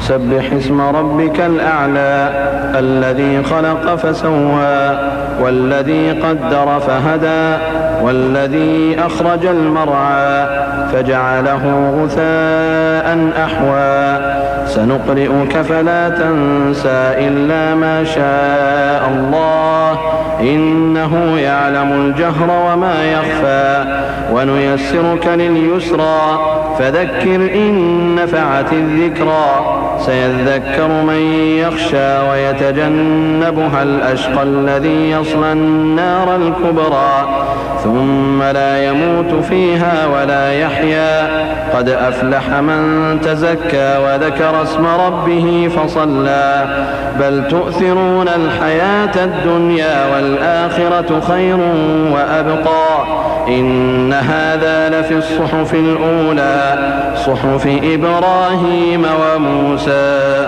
سبح اسم ربك الأعلى الذي خلق فسوى والذي قدر فهدى والذي أخرج المرعى فجعله غثاء أحوى سنقرئك فلا تنسى إلا ما شاء الله إنه يعلم الجهر وما يخفى ونيسرك لليسرى فذكر إن نفعت الذكرى سيذكر من يخشى ويتجنبها الأشقى الذي يصلى النار الكبرى ثم لا يموت فيها ولا يحيا قد أفلح من تزكى وذكر اسم ربه فصلى بل تؤثرون الحياة الدنيا والآخرة خير وأبقى إن هذا لفي الصحف الأولى صحف إبراهيم وموسى.